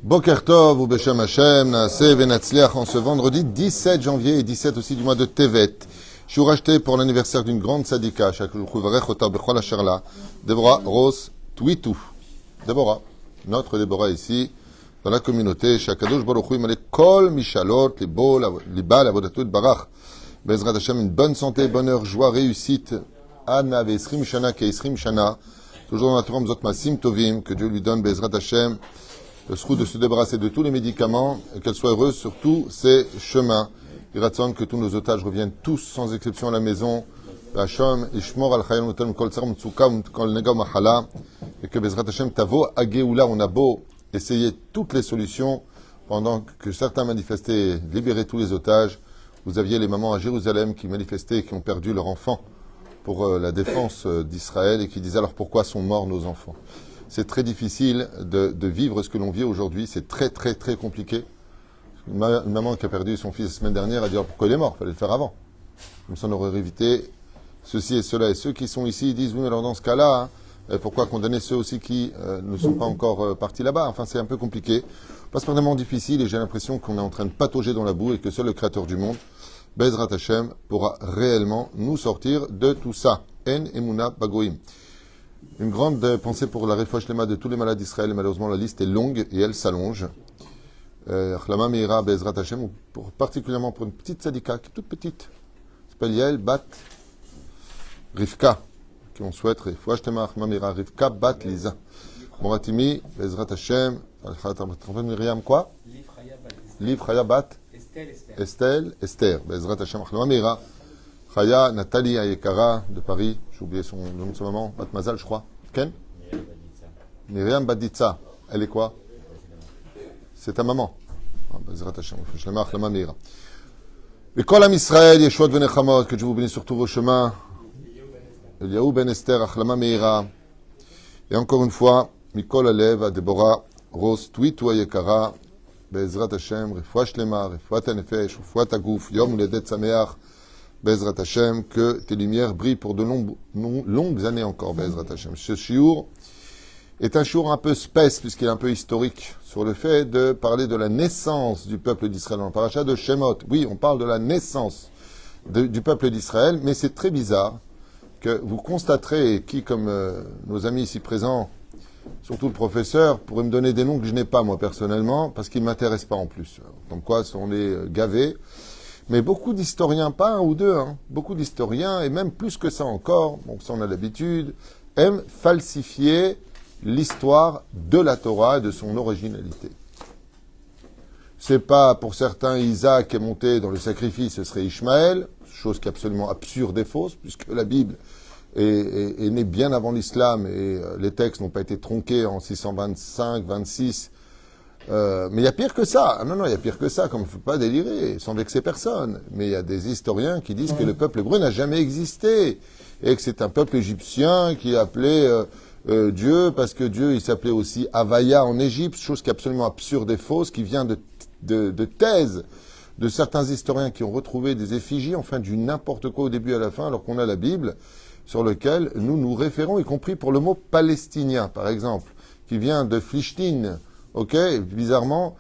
Boker Tov ou Beshem Hashem, Naaseh Venatzliach en ce vendredi 17 janvier et 17 aussi du mois de Tevet. Je suis racheté pour l'anniversaire d'une grande sadika, chaque jour, Déborah Rose Twitou. Déborah, notre Déborah ici, dans la communauté, Shakadosh Baruch Hu, Malek Kol Mishalot, Liba, Lavodatout Barach. Bezrat Hashem, une bonne santé, bonheur, joie, réussite. Anna Vesrim Shana, Keisrim Shana. Toujours dans la Torah, Mzot Masim Tovim, que Dieu lui donne, Bezrat Hashem, le srout de se débarrasser de tous les médicaments, et qu'elle soit heureuse sur tous ses chemins. Il ratson que tous nos otages reviennent tous, sans exception, à la maison. Hashem, Ishmor al Chayam Mutam Kol Tsar Mtsuka Kol Nega Mahala. Et que Bezrat Hashem, Tavo Ageoula, on a beau essayer toutes les solutions, pendant que certains manifestaient, libérer tous les otages. Vous aviez les mamans à Jérusalem qui manifestaient et qui ont perdu leur enfant pour la défense d'Israël et qui disaient alors pourquoi sont morts nos enfants. C'est très difficile de vivre ce que l'on vit aujourd'hui, c'est très très très compliqué. Une maman qui a perdu son fils la semaine dernière a dit alors pourquoi il est mort, il fallait le faire avant. Comme ça on aurait évité ceci et cela. Et ceux qui sont ici ils disent oui alors dans ce cas-là, pourquoi condamner ceux aussi qui ne sont pas encore partis là-bas. Enfin c'est un peu compliqué, pas spécialement difficile et j'ai l'impression qu'on est en train de patauger dans la boue et que seul le Créateur du monde, Bezrat Hashem, pourra réellement nous sortir de tout ça. En Emuna Bagoim. Une grande pensée pour la réfouach lema de tous les malades d'Israël. Et malheureusement, la liste est longue et elle s'allonge. Achlama Meira Bezrat Hashem, particulièrement pour une petite sadika qui est toute petite. S'appelle Yael Bat Rivka, qui on souhaite réfouach lema Achlama Meira Rivka Bat Liza. Moratimi Bezrat Hashem. Myriam quoi? Liv Chaya Bat Esther. Bezrat Hashem Achlama Meira. Chaya, Nathalie Ayekara de Paris, j'ai oublié son nom de sa maman, Bat Mazal, je crois. Ken? Myriam Baditza. Elle est quoi? C'est ta maman. Bezrat Hashem, Shlema Achlama Meira. Et Kol Am Israël, Yeshua de Venechamot, que Dieu vous bénisse sur tous vos chemins. Eliaou Ben Esther, Achlama Meira. Et encore une fois, Mikol Alev, à Déborah, Rose Twitou Ayekara, Bezrat Hashem, Refoua Shlema, Refoua Tanefesh, Refoua Tagouf, Yom Uledet Sameach. Bezrat Hashem, que tes lumières brillent pour de longues années encore, Bezrat Hashem. Ce shiur est un shiur un peu spèce, puisqu'il est un peu historique, sur le fait de parler de la naissance du peuple d'Israël dans le paracha de Shemot. Oui, on parle de la naissance du peuple d'Israël, mais c'est très bizarre que vous constaterez, qui comme nos amis ici présents, surtout le professeur, pourrait me donner des noms que je n'ai pas moi personnellement, parce qu'ils ne m'intéressent pas en plus. Comme quoi, on est gavés. Mais beaucoup d'historiens, pas un ou deux, beaucoup d'historiens, et même plus que ça encore, bon ça on a l'habitude, aiment falsifier l'histoire de la Torah et de son originalité. C'est pas, pour certains, Isaac est monté dans le sacrifice, ce serait Ishmaël, chose qui est absolument absurde et fausse, puisque la Bible est née bien avant l'islam et les textes n'ont pas été tronqués en 625, 26. Mais il y a pire que ça. Non, il y a pire que ça, comme il ne faut pas délirer, sans vexer personne. Mais il y a des historiens qui disent que le peuple hébreu n'a jamais existé. Et que c'est un peuple égyptien qui appelait Dieu, parce que Dieu, il s'appelait aussi Havaya en Égypte, chose qui est absolument absurde et fausse, qui vient de thèses de certains historiens qui ont retrouvé des effigies, enfin du n'importe quoi au début et à la fin, alors qu'on a la Bible, sur lequel nous nous référons, y compris pour le mot palestinien, par exemple, qui vient de Philistine. Ok, bizarrement,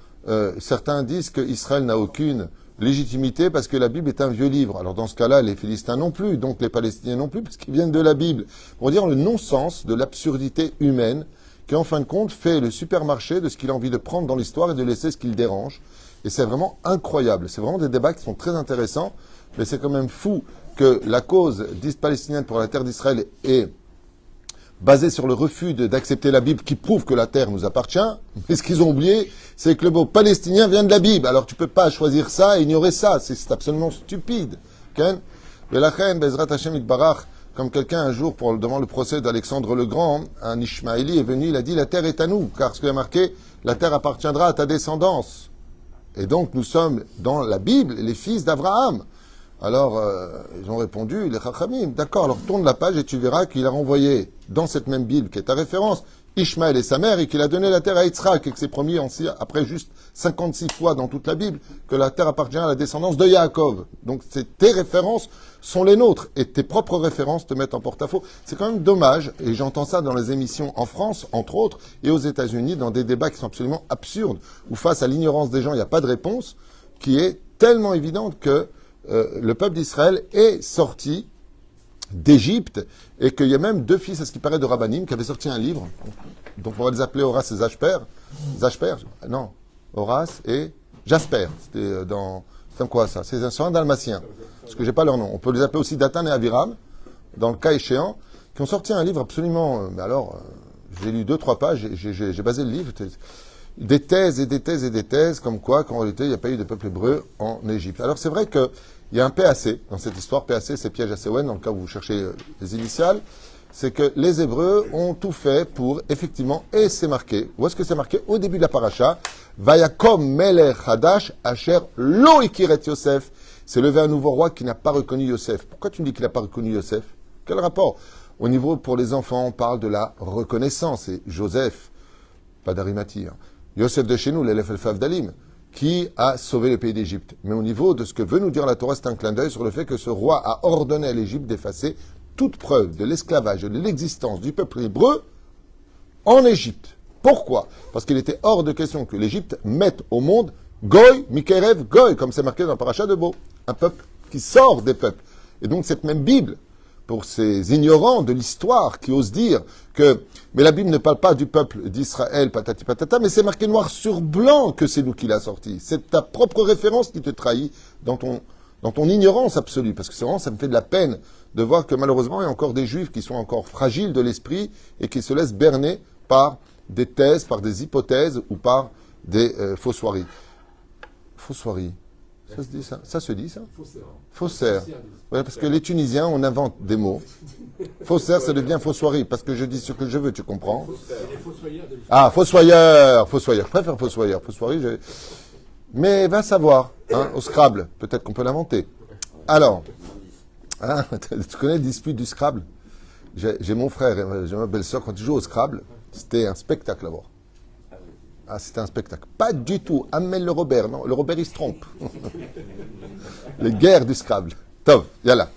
certains disent qu'Israël n'a aucune légitimité parce que la Bible est un vieux livre. Alors dans ce cas-là, les Philistins non plus, donc les Palestiniens non plus, parce qu'ils viennent de la Bible. Pour dire le non-sens de l'absurdité humaine qui, en fin de compte, fait le supermarché de ce qu'il a envie de prendre dans l'histoire et de laisser ce qui le dérange. Et c'est vraiment incroyable. C'est vraiment des débats qui sont très intéressants, mais c'est quand même fou que la cause dite palestinienne pour la terre d'Israël est basé sur le refus d'accepter la Bible qui prouve que la terre nous appartient. Mais ce qu'ils ont oublié, c'est que le mot palestinien vient de la Bible. Alors tu peux pas choisir ça et ignorer ça. C'est absolument stupide. Velachem, Bezrat Hashem Itbarach, comme quelqu'un un jour, devant le procès d'Alexandre le Grand, un Ishmaéli est venu, il a dit la terre est à nous. Car ce qu'il y a marqué, la terre appartiendra à ta descendance. Et donc nous sommes dans la Bible les fils d'Abraham. Alors, ils ont répondu, les Chachamim, d'accord, alors tourne la page et tu verras qu'il a renvoyé dans cette même Bible, qui est ta référence, Ishmaël et sa mère et qu'il a donné la terre à Yitzhak et que c'est promis après juste 56 fois dans toute la Bible que la terre appartient à la descendance de Yaakov. Donc tes références sont les nôtres et tes propres références te mettent en porte-à-faux. C'est quand même dommage, et j'entends ça dans les émissions en France, entre autres, et aux États-Unis, dans des débats qui sont absolument absurdes, où face à l'ignorance des gens, il n'y a pas de réponse, qui est tellement évidente que le peuple d'Israël est sorti d'Égypte, et qu'il y a même 2 fils, à ce qui paraît, de Rabbanim, qui avaient sorti un livre, donc on va les appeler Horace et Jasper, non, Horace et Jasper, c'était c'est quoi ça? C'est un dalmatien, parce que j'ai pas leur nom. On peut les appeler aussi Datan et Aviram, dans le cas échéant, qui ont sorti un livre absolument, mais alors, j'ai lu 2-3 pages, j'ai basé le livre, des thèses et des thèses et des thèses, comme quoi, qu'en réalité, il n'y a pas eu de peuple hébreu en Égypte. Alors c'est vrai que il y a un PAC dans cette histoire. PAC, c'est piège à Sewen, dans le cas où vous cherchez les initiales. C'est que les Hébreux ont tout fait pour, effectivement, et c'est marqué. Où est-ce que c'est marqué? Au début de la paracha. Vayakom melech hadash asher lo ikiret Yosef. C'est levé un nouveau roi qui n'a pas reconnu Yosef. Pourquoi tu me dis qu'il n'a pas reconnu Yosef? Quel rapport? Au niveau, pour les enfants, on parle de la reconnaissance. Et Joseph, pas d'Arimathie, hein. Yosef de chez nous, l'élève el Dalim, qui a sauvé le pays d'Égypte. Mais au niveau de ce que veut nous dire la Torah, c'est un clin d'œil sur le fait que ce roi a ordonné à l'Égypte d'effacer toute preuve de l'esclavage et de l'existence du peuple hébreu en Égypte. Pourquoi? Parce qu'il était hors de question que l'Égypte mette au monde Goy, Mikerev, Goy, comme c'est marqué dans le paracha de Bo, un peuple qui sort des peuples. Et donc cette même Bible, pour ces ignorants de l'histoire qui osent dire que, mais la Bible ne parle pas du peuple d'Israël, patati patata, mais c'est marqué noir sur blanc que c'est nous qui l'a sorti. C'est ta propre référence qui te trahit dans ton ignorance absolue. Parce que c'est vraiment, ça me fait de la peine de voir que malheureusement, il y a encore des juifs qui sont encore fragiles de l'esprit et qui se laissent berner par des thèses, par des hypothèses ou par des faussoiries. Faussoiries. Ça se dit ça? Ça se dit ça? Faussaire. Ouais, parce que les Tunisiens, on invente des mots. Faussaire, ça devient faussoirie, parce que je dis ce que je veux, tu comprends? Ah, fossoyeur. Je préfère fossoyeur. Faussoirie, mais va savoir, hein, au Scrabble. Peut-être qu'on peut l'inventer. Alors, hein, tu connais le dispute du Scrabble? J'ai mon frère, j'ai ma belle-sœur, quand ils jouent au Scrabble, c'était un spectacle d'abord. Ah, c'était un spectacle. Pas du tout. Amel le Robert. Non, le Robert, il se trompe. Les guerres du Scrabble. Tov, yalla.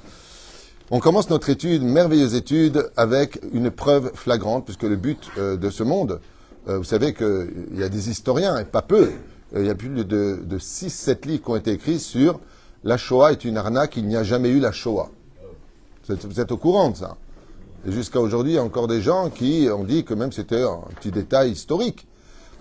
On commence notre étude, merveilleuse étude, avec une preuve flagrante, puisque le but de ce monde, vous savez qu'il y a des historiens, et pas peu, il y a plus de 6-7 livres qui ont été écrits sur la Shoah est une arnaque, il n'y a jamais eu la Shoah. Vous êtes au courant de ça. Et jusqu'à aujourd'hui, il y a encore des gens qui ont dit que même c'était un petit détail historique.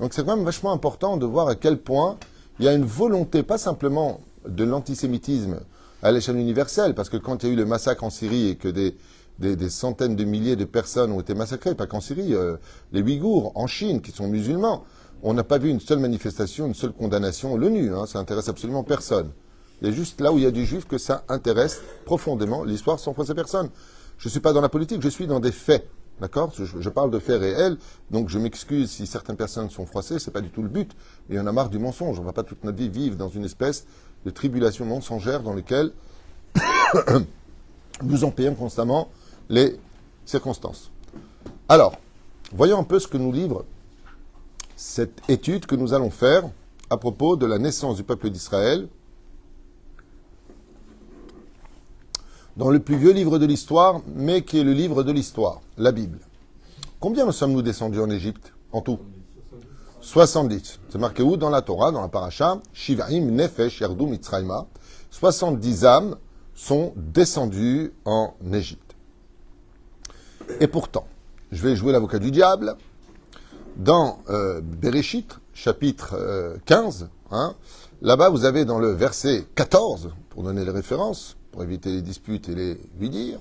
Donc c'est quand même vachement important de voir à quel point il y a une volonté, pas simplement de l'antisémitisme à l'échelle universelle, parce que quand il y a eu le massacre en Syrie et que des centaines de milliers de personnes ont été massacrées, pas qu'en Syrie, les Ouïghours, en Chine, qui sont musulmans, on n'a pas vu une seule manifestation, une seule condamnation, l'ONU, hein, ça intéresse absolument personne. Il y a juste là où il y a du juif que ça intéresse profondément, l'histoire sans froisser personne. Je ne suis pas dans la politique, je suis dans des faits. D'accord? Je parle de faits réels, donc je m'excuse si certaines personnes sont froissées, c'est pas du tout le but. Mais on a marre du mensonge. On ne va pas toute notre vie vivre dans une espèce de tribulation mensongère dans laquelle nous en payons constamment les circonstances. Alors, voyons un peu ce que nous livre cette étude que nous allons faire à propos de la naissance du peuple d'Israël dans le plus vieux livre de l'histoire, mais qui est le livre de l'histoire, la Bible. Combien nous sommes-nous descendus en Égypte, en tout? 70. C'est marqué où dans la Torah, dans la paracha? Shivaim nefesh yardu mitzrayma. 70 âmes sont descendues en Égypte. Et pourtant, je vais jouer l'avocat du diable. Dans Bereshit, chapitre 15, hein, là-bas vous avez dans le verset 14, pour donner les références, pour éviter les disputes et les lui dire.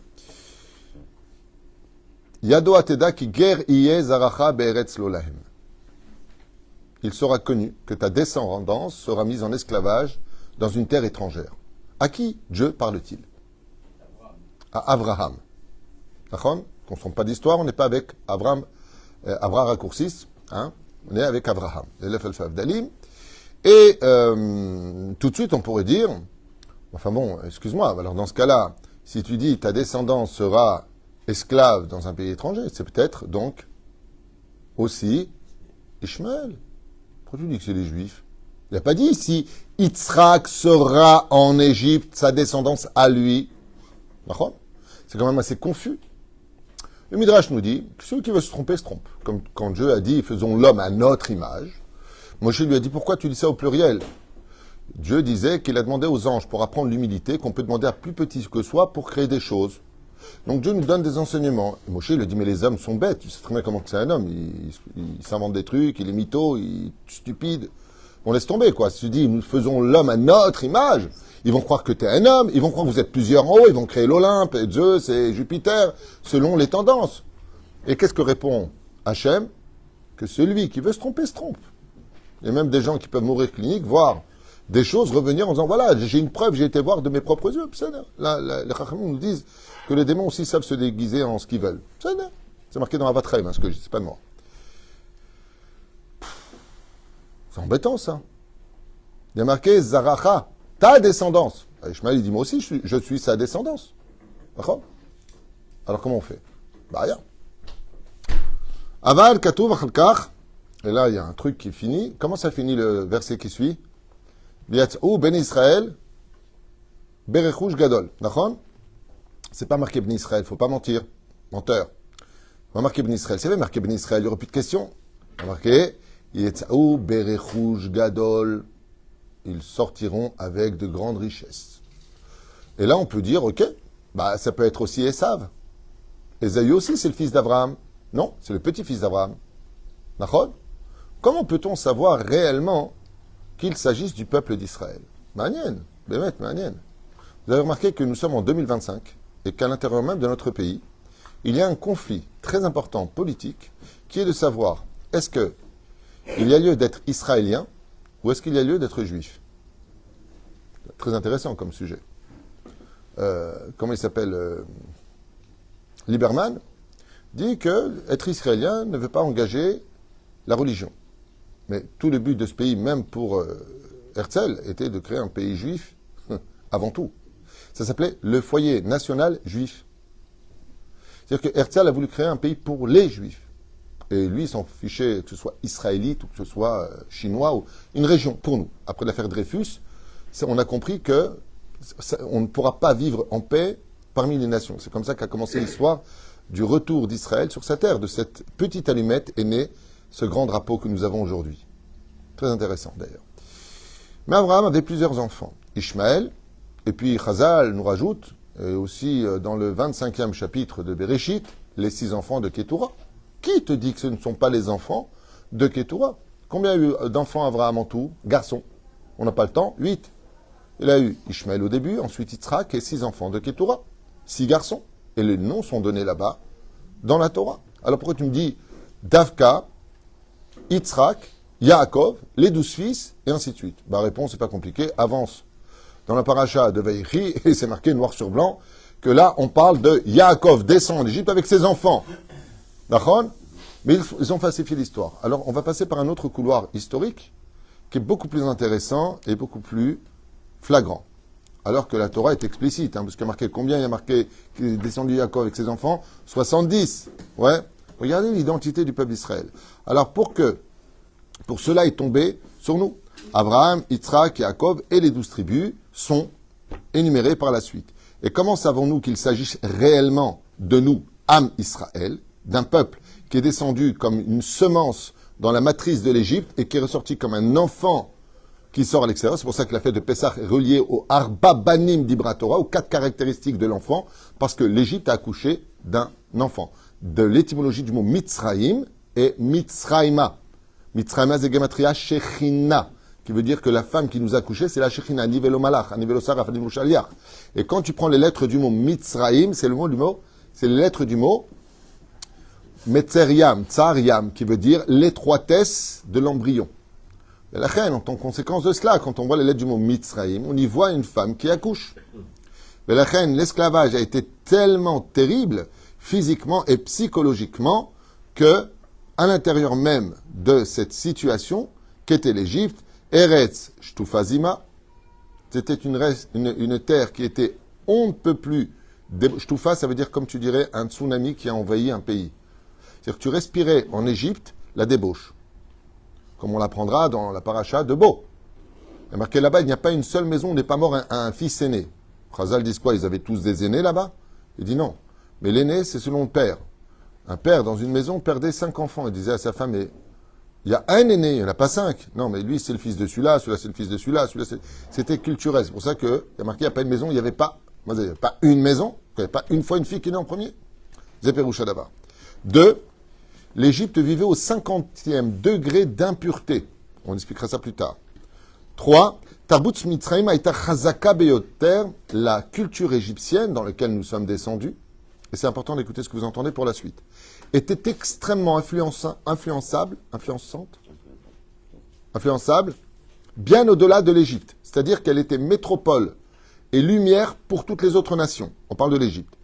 Yado ateda ki ger iye zaracha be'eretz lo lahem. Il sera connu que ta descendance sera mise en esclavage dans une terre étrangère. À qui Dieu parle-t-il? À Abraham. D'accord? On ne fait pas d'histoire, on n'est pas avec Abraham raccourcis, hein? On est avec Abraham. L'élève Dalim. Et tout de suite on pourrait dire, enfin bon, excuse-moi, alors dans ce cas-là, si tu dis ta descendance sera esclave dans un pays étranger, c'est peut-être donc aussi Ishmaël. Pourquoi tu dis que c'est les Juifs? Il n'a pas dit si Yitzhak sera en Égypte, sa descendance à lui. D'accord? C'est quand même assez confus. Le Midrash nous dit que celui qui veut se tromper se trompe. Comme quand Dieu a dit, faisons l'homme à notre image. Moshe lui a dit, pourquoi tu dis ça au pluriel? Dieu disait qu'il a demandé aux anges pour apprendre l'humilité qu'on peut demander à plus petit que soi pour créer des choses. Donc Dieu nous donne des enseignements. Et Moshe lui dit, mais les hommes sont bêtes. Tu sais très bien comment c'est un homme. Il s'invente des trucs, il est mytho, il est stupide. On laisse tomber, quoi. Si tu dis, nous faisons l'homme à notre image, ils vont croire que tu es un homme, ils vont croire que vous êtes plusieurs en haut, ils vont créer l'Olympe, et Zeus et Jupiter, selon les tendances. Et qu'est-ce que répond Hachem? Que celui qui veut se tromper se trompe. Il y a même des gens qui peuvent mourir clinique, voir des choses revenir en disant, voilà, j'ai une preuve, j'ai été voir de mes propres yeux. Les Chachamim nous disent que les démons aussi savent se déguiser en ce qu'ils veulent. C'est marqué dans Avatraim, ce que je dis, c'est pas de moi. C'est embêtant, ça. Il y a marqué Zaracha, ta descendance. Ishmael, il dit, moi aussi, je suis sa descendance. D'accord? Alors, comment on fait? Bah, rien. Aval, Katouv, Achalkach. Et là, il y a un truc qui finit. Comment ça finit le verset qui suit? Yatzou ben Israël, berechouj gadol. D'accord? C'est pas marqué ben Israël, faut pas mentir. Menteur. On va marquer ben Israël. C'est vrai, marqué ben Israël, il n'y aura plus de questions. On va marquer Yatzou berechouj gadol. Ils sortiront avec de grandes richesses. Et là, on peut dire, ok, bah, ça peut être aussi Esav. Esaü aussi, c'est le fils d'Abraham. Non, c'est le petit-fils d'Abraham. D'accord? Comment peut-on savoir réellement qu'il s'agisse du peuple d'Israël? Manien, Bémet, Manien. Vous avez remarqué que nous sommes en 2025 et qu'à l'intérieur même de notre pays, il y a un conflit très important politique qui est de savoir est-ce qu'il y a lieu d'être israélien ou est-ce qu'il y a lieu d'être juif? Très intéressant comme sujet. Comment il s'appelle Lieberman dit que être israélien ne veut pas engager la religion. Mais tout le but de ce pays, même pour Herzl, était de créer un pays juif avant tout. Ça s'appelait le foyer national juif. C'est-à-dire que Herzl a voulu créer un pays pour les juifs. Et lui, il s'en fichait que ce soit israélite ou que ce soit chinois ou une région pour nous. Après l'affaire Dreyfus, on a compris que on ne pourra pas vivre en paix parmi les nations. C'est comme ça qu'a commencé l'histoire du retour d'Israël sur sa terre. De cette petite allumette est né ce grand drapeau que nous avons aujourd'hui. Très intéressant d'ailleurs. Mais Abraham avait plusieurs enfants. Ishmaël, et puis Chazal nous rajoute, et aussi dans le 25e chapitre de Bereshit, les 6 enfants de Ketura. Qui te dit que ce ne sont pas les enfants de Ketura? Combien il y a eu d'enfants Abraham en tout? Garçons. On n'a pas le temps. 8. Il a eu Ishmaël au début, ensuite Yitzhak et 6 enfants de Ketura. 6 garçons. Et les noms sont donnés là-bas, dans la Torah. Alors pourquoi tu me dis Davka, Yitzhak, Yaakov, les 12 fils, et ainsi de suite? Bah, réponse, c'est pas compliqué. Avance dans la paracha de Vaïchi, et c'est marqué noir sur blanc, que là, on parle de Yaakov descend en Égypte avec ses enfants. D'accord? Mais ils ont falsifié l'histoire. Alors, on va passer par un autre couloir historique, qui est beaucoup plus intéressant et beaucoup plus flagrant. Alors que la Torah est explicite, parce qu'il y a marqué combien il y a marqué qu'il est descendu Yaakov avec ses enfants? 70. Ouais. Regardez l'identité du peuple d'Israël. Alors, pour cela est tombé sur nous. Abraham, Yitzhak, Yaakov et les 12 tribus sont énumérés par la suite. Et comment savons-nous qu'il s'agisse réellement de nous, Am Israël, d'un peuple qui est descendu comme une semence dans la matrice de l'Égypte et qui est ressorti comme un enfant qui sort à l'extérieur? C'est pour ça que la fête de Pessah est reliée au Arba Banim d'Ibra Torah, aux 4 caractéristiques de l'enfant, parce que l'Égypte a accouché d'un enfant. De l'étymologie du mot Mitzraïm et Mitzraïma. Mitzraïma, c'est Gematria Shechina, qui veut dire que la femme qui nous a accouché, c'est la Shechina, Nivelo Malach, Nivelo Saraf, Nivelo Shaliach. Et quand tu prends les lettres du mot Mitzraïm, c'est les lettres du mot Metzeriam, Tsariam, qui veut dire l'étroitesse de l'embryon. Et la reine, en conséquence de cela, quand on voit les lettres du mot Mitzraïm, on y voit une femme qui accouche. Mais la reine, l'esclavage a été tellement terrible, physiquement et psychologiquement, que, à l'intérieur même de cette situation, qu'était l'Égypte, Eretz Shtufazima, c'était une terre qui était on ne peut plus. Shtufa, ça veut dire, comme tu dirais, un tsunami qui a envahi un pays. C'est-à-dire que tu respirais en Égypte la débauche. Comme on l'apprendra dans la paracha de Bo. Il y a marqué là-bas, il n'y a pas une seule maison où n'est pas mort un fils aîné. Chazal disent quoi? Ils avaient tous des aînés là-bas? Il dit non. Mais l'aîné, c'est selon le père. Un père, dans une maison, perdait 5 enfants. Il disait à sa femme, mais il y a un aîné, il n'y en a pas 5. Non, mais lui, c'est le fils de celui-là, celui-là, c'est le fils de celui-là, celui-là, c'est... C'était culturel. C'est pour ça qu'il y a marqué, il n'y a pas une maison, il n'y avait pas, moi, il n'y avait pas une maison, il n'y avait pas une fois une fille qui est née en premier. Zéperoucha d'abord. 2. L'Égypte vivait au 50e degré d'impureté. On expliquera ça plus tard. 3. Tarbutz Mitzrayim aïta chazaka beyoter, la culture égyptienne dans laquelle nous sommes descendus, et c'est important d'écouter ce que vous entendez pour la suite, était extrêmement influençable, bien au-delà de l'Égypte. C'est-à-dire qu'elle était métropole et lumière pour toutes les autres nations. On parle de l'Égypte.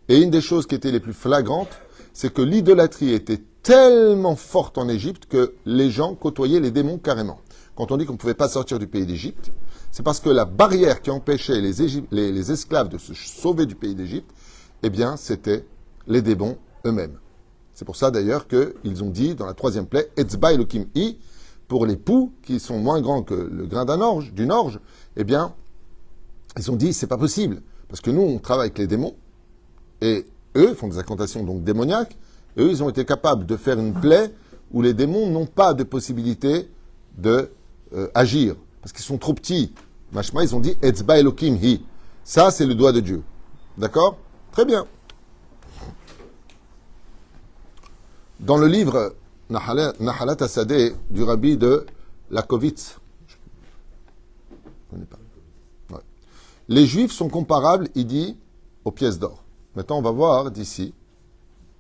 Et une des choses qui étaient les plus flagrantes, c'est que l'idolâtrie était tellement forte en Égypte que les gens côtoyaient les démons carrément. Quand on dit qu'on ne pouvait pas sortir du pays d'Égypte, c'est parce que la barrière qui empêchait les esclaves de se sauver du pays d'Égypte, eh bien, c'était les démons eux-mêmes. C'est pour ça d'ailleurs qu'ils ont dit dans la 3e plaie, Etzba Elokim I, pour les poux qui sont moins grands que le grain d'une orge, eh bien, ils ont dit, c'est pas possible. Parce que nous, on travaille avec les démons, et eux font des incantations donc démoniaques, et eux, ils ont été capables de faire une plaie où les démons n'ont pas de possibilité de agir, parce qu'ils sont trop petits. Machma, ils ont dit Etzba Elokim Hi. Ça, c'est le doigt de Dieu. D'accord? Très bien. Dans le livre Nahalat Asadeh du rabbi de Lakovitz, je ne connais pas. Ouais. Les Juifs sont comparables, il dit, aux pièces d'or. Maintenant, on va voir d'ici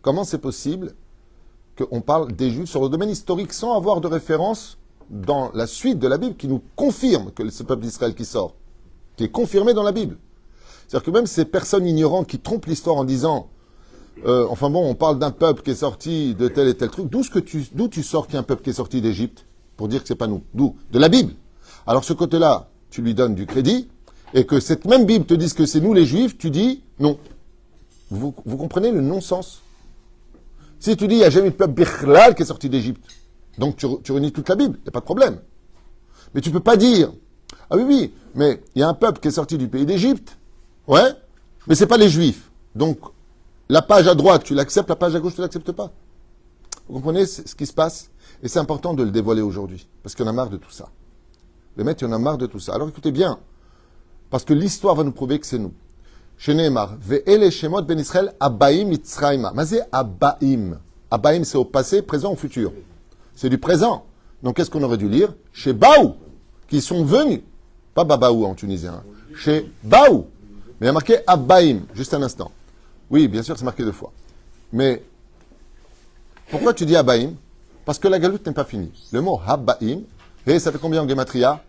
comment c'est possible qu'on parle des Juifs sur le domaine historique sans avoir de référence dans la suite de la Bible qui nous confirme que c'est ce peuple d'Israël qui sort, qui est confirmé dans la Bible. C'est-à-dire que même ces personnes ignorantes qui trompent l'histoire en disant enfin bon, on parle d'un peuple qui est sorti de tel et tel truc, d'où tu sors qu'il y a un peuple qui est sorti d'Égypte pour dire que c'est pas nous? D'où? De la Bible. Alors ce côté-là, tu lui donnes du crédit, et que cette même Bible te dise que c'est nous les Juifs, tu dis non. Vous comprenez le non-sens? Si tu dis il n'y a jamais eu de peuple Bichlal qui est sorti d'Égypte, donc tu réunis toute la Bible, il n'y a pas de problème. Mais tu ne peux pas dire, ah oui, mais il y a un peuple qui est sorti du pays d'Égypte, ouais, mais c'est pas les Juifs. Donc, la page à droite, tu l'acceptes, la page à gauche, tu ne l'acceptes pas. Vous comprenez ce qui se passe? Et c'est important de le dévoiler aujourd'hui, parce qu'il y en a marre de tout ça. Les maîtres, il y en a marre de tout ça. Alors écoutez bien, parce que l'histoire va nous prouver que c'est nous. Chez Nehemar, Ve'ele Shemot ben Israël Abaim Mitzrayma. Mazé Abaim. Abaim, c'est au passé, présent, au futur. C'est du présent. Donc qu'est-ce qu'on aurait dû lire? Chez Baou, qui sont venus. Pas Babaou en tunisien. Chez Baou. Mais il y a marqué Abaim, juste un instant. Oui, bien sûr, c'est marqué 2 fois. Mais pourquoi tu dis Abaim? Parce que la galoute n'est pas finie. Le mot Habaim, et ça fait combien en Gematria?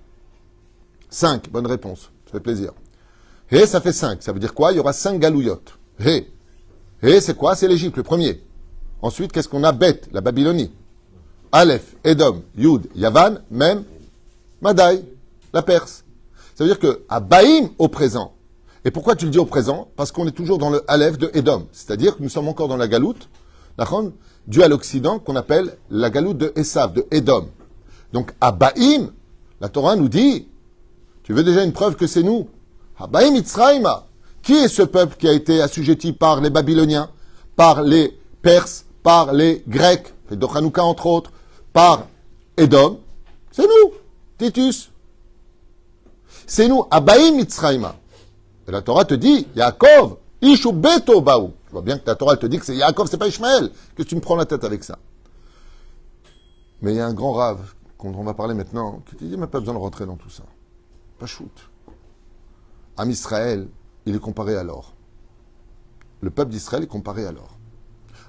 5, bonne réponse, ça fait plaisir. Et ça fait 5, ça veut dire quoi? Il y aura 5 galouillottes. Et c'est quoi? C'est l'Égypte, le premier. Ensuite, qu'est-ce qu'on a? Beth, la Babylonie. Aleph, Edom, Yud, Yavan, Mem, Madaï, la Perse. Ça veut dire que Abaim au présent. Et pourquoi tu le dis au présent? Parce qu'on est toujours dans le Aleph de Edom. C'est-à-dire que nous sommes encore dans la galoute, due à l'Occident, qu'on appelle la galoute de Esav, de Edom. Donc, Abaim, la Torah nous dit, tu veux déjà une preuve que c'est nous? Abaim Mitzrayma. Qui est ce peuple qui a été assujetti par les Babyloniens, par les Perses, par les Grecs, de Hanouka entre autres, par Edom? C'est nous, Titus. C'est nous, Abaim Mitzrayma. Et la Torah te dit, Yaakov, Ishu Beto Baou. Tu vois bien que la Torah te dit que c'est Yaakov, c'est pas Ishmaël, que tu me prends la tête avec ça. Mais il y a un grand rave, dont on va parler maintenant, qui te dit, mais pas besoin de rentrer dans tout ça. Pas shoot. Am Israël, il est comparé à l'or. Le peuple d'Israël est comparé à l'or.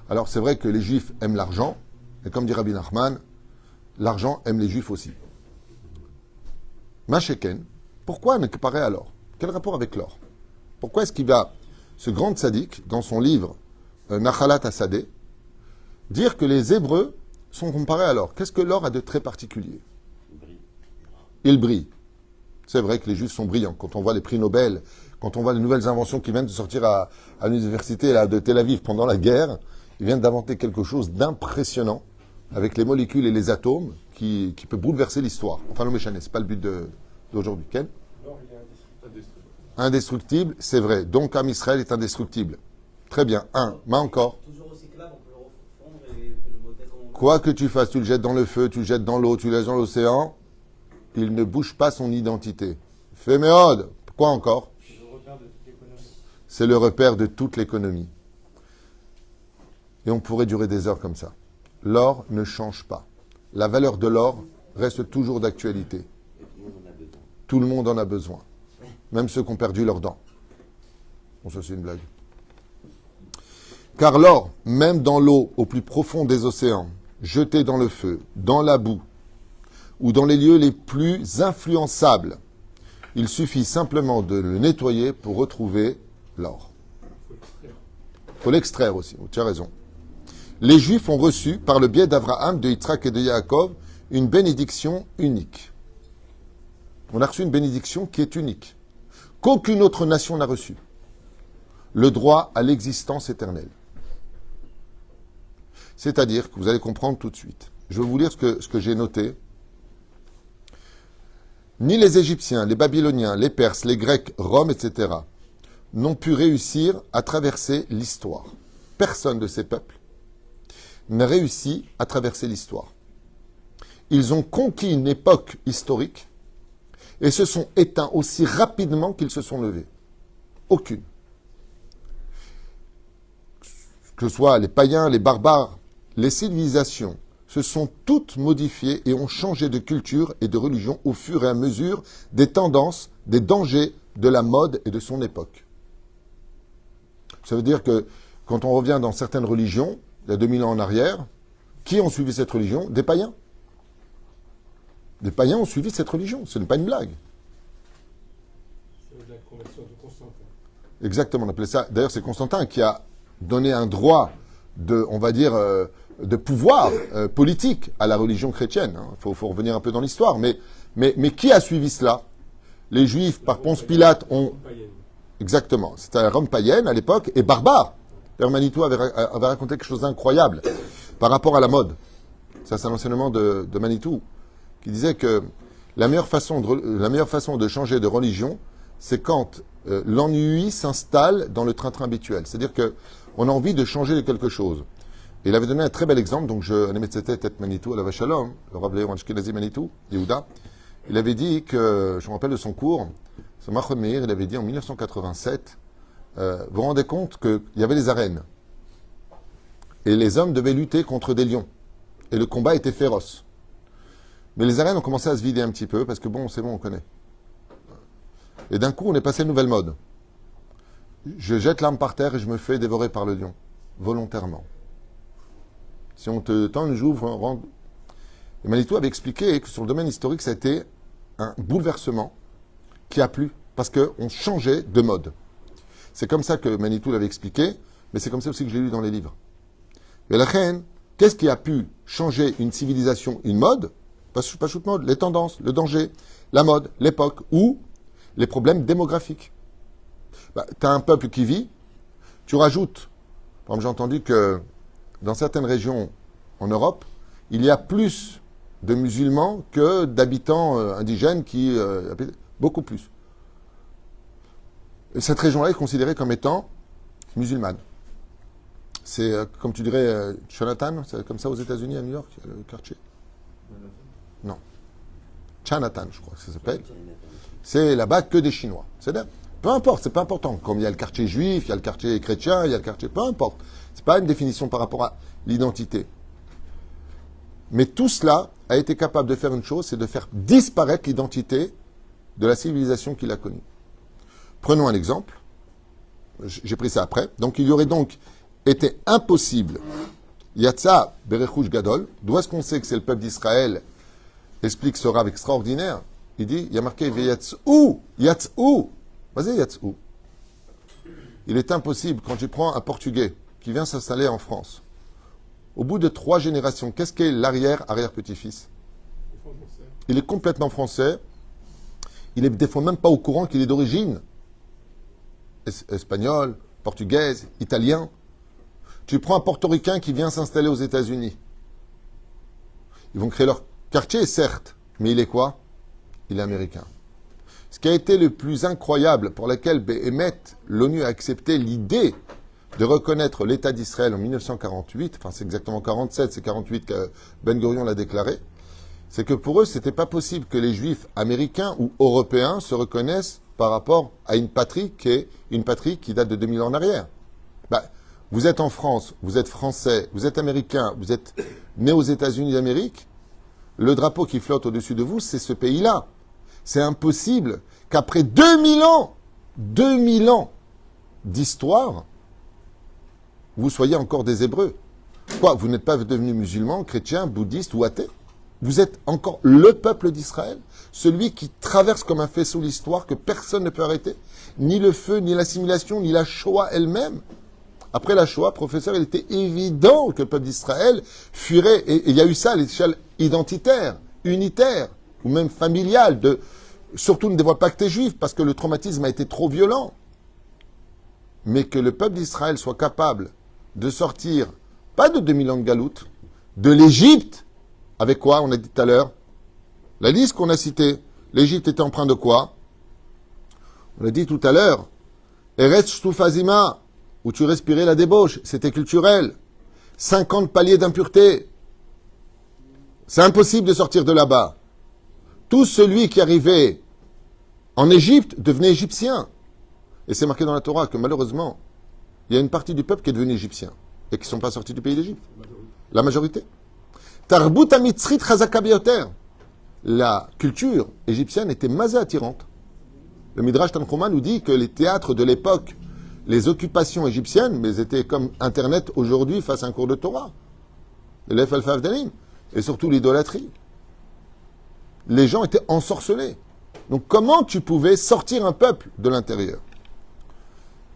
Alors c'est vrai que les Juifs aiment l'argent, et comme dit Rabbi Nachman, l'argent aime les Juifs aussi. Masheken, pourquoi on est comparé à l'or? Quel rapport avec l'or? Pourquoi est-ce qu'il va, ce grand tzaddik, dans son livre Nachalat Asadeh, dire que les Hébreux sont comparés à l'or? Qu'est-ce que l'or a de très particulier? Il brille. C'est vrai que les Juifs sont brillants. Quand on voit les prix Nobel, quand on voit les nouvelles inventions qui viennent de sortir à l'université là, de Tel Aviv pendant la guerre, ils viennent d'inventer quelque chose d'impressionnant. avec les molécules et les atomes qui peut bouleverser l'histoire. Enfin, le méchané, c'est pas le but d'aujourd'hui. Ken? L'or, il est indestructible. Indestructible, c'est vrai. Donc, Am Israël est indestructible. Très bien. Mais encore. Toujours recyclable, on peut le refondre et le modèle comme on veut. Quoi que tu fasses, tu le jettes dans le feu, tu le jettes dans l'eau, tu le jettes dans l'océan, il ne bouge pas son identité. Féméode. Quoi encore? C'est le repère de toute l'économie. C'est le repère de toute l'économie. Et on pourrait durer des heures comme ça. L'or ne change pas. La valeur de l'or reste toujours d'actualité. Tout le monde en a besoin. Même ceux qui ont perdu leurs dents. Bon, ça c'est une blague. Car l'or, même dans l'eau au plus profond des océans, jeté dans le feu, dans la boue, ou dans les lieux les plus influençables, il suffit simplement de le nettoyer pour retrouver l'or. Il faut l'extraire aussi, tu as raison. Les Juifs ont reçu, par le biais d'Abraham, de Yitzhak et de Yaakov, une bénédiction unique. On a reçu une bénédiction qui est unique, qu'aucune autre nation n'a reçue. Le droit à l'existence éternelle. C'est-à-dire que vous allez comprendre tout de suite. Je vais vous lire ce que j'ai noté. Ni les Égyptiens, les Babyloniens, les Perses, les Grecs, Rome, etc. n'ont pu réussir à traverser l'histoire. Personne de ces peuples n'a réussi à traverser l'histoire. Ils ont conquis une époque historique et se sont éteints aussi rapidement qu'ils se sont levés. Aucune. Que ce soit les païens, les barbares, les civilisations se sont toutes modifiées et ont changé de culture et de religion au fur et à mesure des tendances, des dangers de la mode et de son époque. Ça veut dire que quand on revient dans certaines religions, il y a 2000 ans en arrière, qui ont suivi cette religion? Des païens. Des païens ont suivi cette religion, ce n'est pas une blague. C'est la conversion de Constantin. Exactement, on appelait ça. D'ailleurs, c'est Constantin qui a donné un droit de, on va dire, de pouvoir politique à la religion chrétienne. Il faut revenir un peu dans l'histoire. Mais qui a suivi cela? Les Juifs, par Ponce Pilate, ont... Exactement. C'était la Rome païenne à l'époque et barbare. D'ailleurs, Manitou avait raconté quelque chose d'incroyable par rapport à la mode. Ça, c'est un enseignement de Manitou qui disait que la meilleure façon de changer de religion, c'est quand l'ennui s'installe dans le train-train habituel. C'est-à-dire qu'on a envie de changer de quelque chose. Et il avait donné un très bel exemple, donc je tête Manitou à la Vachalom, le Rav Léon Ashkenazi Manitou, Yehuda. Il avait dit que, je me rappelle de son cours, ce Machon Meir, il avait dit en 1987, vous vous rendez compte qu'il y avait les arènes. Et les hommes devaient lutter contre des lions. Et le combat était féroce. Mais les arènes ont commencé à se vider un petit peu, parce que bon, c'est bon, on connaît. Et d'un coup, on est passé à une nouvelle mode. Je jette l'arme par terre et je me fais dévorer par le lion. Volontairement. Si on te tend une joue, et Manitou avait expliqué que sur le domaine historique, ça a été un bouleversement qui a plu, parce qu'on changeait de mode. C'est comme ça que Manitou l'avait expliqué, mais c'est comme ça aussi que je l'ai lu dans les livres. Et la reine, qu'est-ce qui a pu changer une civilisation, une mode? Pas toute mode, les tendances, le danger, la mode, l'époque, ou les problèmes démographiques. Tu as un peuple qui vit, tu rajoutes, par exemple j'ai entendu que dans certaines régions en Europe, il y a plus de musulmans que d'habitants indigènes qui... beaucoup plus. Et cette région-là est considérée comme étant musulmane. C'est, comme tu dirais, Chinatown, c'est comme ça aux États-Unis, à New York, le quartier. Non. Chinatown, je crois que ça s'appelle. C'est là-bas que des Chinois. C'est-à-dire, peu importe, c'est pas important. Comme il y a le quartier juif, il y a le quartier chrétien, il y a le quartier... Peu importe. C'est pas une définition par rapport à l'identité. Mais tout cela a été capable de faire une chose, c'est de faire disparaître l'identité de la civilisation qu'il a connue. Prenons un exemple. J'ai pris ça après. Donc, il y aurait donc été impossible. Yatsa Berechush Gadol. D'où est-ce qu'on sait que c'est le peuple d'Israël? Explique ce rave extraordinaire. Il dit, il y a marqué Yatsou. Yatsou. Vas-y, Yatsou. Il est impossible, quand tu prends un Portugais qui vient s'installer en France, au bout de 3 générations, qu'est-ce qu'est l'arrière-petit-fils? Il est complètement français. Il est des fois même pas au courant qu'il est d'origine espagnole, portugaise, italien. Tu prends un portoricain qui vient s'installer aux États-Unis. Ils vont créer leur quartier, certes, mais il est quoi? Il est américain. Ce qui a été le plus incroyable, pour lequel Béhémet, l'ONU a accepté l'idée de reconnaître l'État d'Israël en 1948, enfin c'est exactement 47, c'est 48 que Ben Gurion l'a déclaré, c'est que pour eux, c'était pas possible que les Juifs américains ou européens se reconnaissent par rapport à une patrie qui date de 2000 ans en arrière. Vous êtes en France, vous êtes français, vous êtes américain, vous êtes né aux États-Unis d'Amérique, le drapeau qui flotte au-dessus de vous, c'est ce pays-là. C'est impossible qu'après 2000 ans d'histoire, vous soyez encore des Hébreux. Quoi, vous n'êtes pas devenus musulmans, chrétiens, bouddhistes ou athées? Vous êtes encore le peuple d'Israël, celui qui traverse comme un faisceau l'histoire que personne ne peut arrêter, ni le feu, ni l'assimilation, ni la Shoah elle-même. Après la Shoah, professeur, il était évident que le peuple d'Israël fuirait, et il y a eu ça à l'échelle identitaire, unitaire, ou même familiale, surtout ne dévoile pas que t'es juif, parce que le traumatisme a été trop violent. Mais que le peuple d'Israël soit capable de sortir, pas de 2000 ans de galoute, de l'Égypte, avec quoi, on a dit tout à l'heure, la liste qu'on a citée, l'Égypte était empreinte de quoi? On a dit tout à l'heure, Eretz Shtufazima, où tu respirais la débauche, c'était culturel. 50 paliers d'impureté. C'est impossible de sortir de là-bas. Tout celui qui arrivait en Égypte devenait égyptien. Et c'est marqué dans la Torah que malheureusement, il y a une partie du peuple qui est devenu égyptien et qui ne sont pas sortis du pays d'Égypte. La majorité. Tarbut amitzrit chazaka bioter. La culture égyptienne était mazé attirante. Le Midrash Tanchuma nous dit que les théâtres de l'époque, les occupations égyptiennes, mais étaient comme Internet aujourd'hui face à un cours de Torah. L'Ef al-Fafdalim. Et surtout l'idolâtrie. Les gens étaient ensorcelés. Donc comment tu pouvais sortir un peuple de l'intérieur?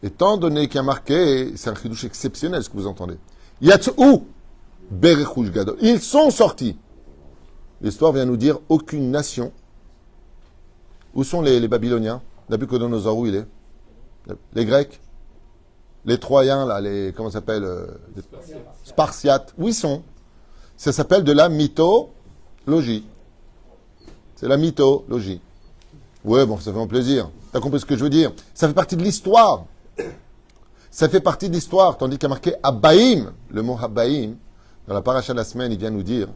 Étant donné qu'il y a marqué, c'est un chidouche exceptionnel ce que vous entendez. Yats'ou berechush gadol. Ils sont sortis. L'histoire vient nous dire aucune nation. Où sont les Babyloniens? Nabucodonosor, où il est? Les Grecs? Les Troyens, là, comment ça s'appelle? Les Spartiates. Où ils sont? Ça s'appelle de la mythologie. C'est la mythologie. Ouais, bon, ça fait mon plaisir. T'as compris ce que je veux dire? Ça fait partie de l'histoire. Ça fait partie de l'histoire. Tandis qu'il y a marqué Abbaïm. Le mot Abbaïm, dans la paracha de la semaine, il vient nous dire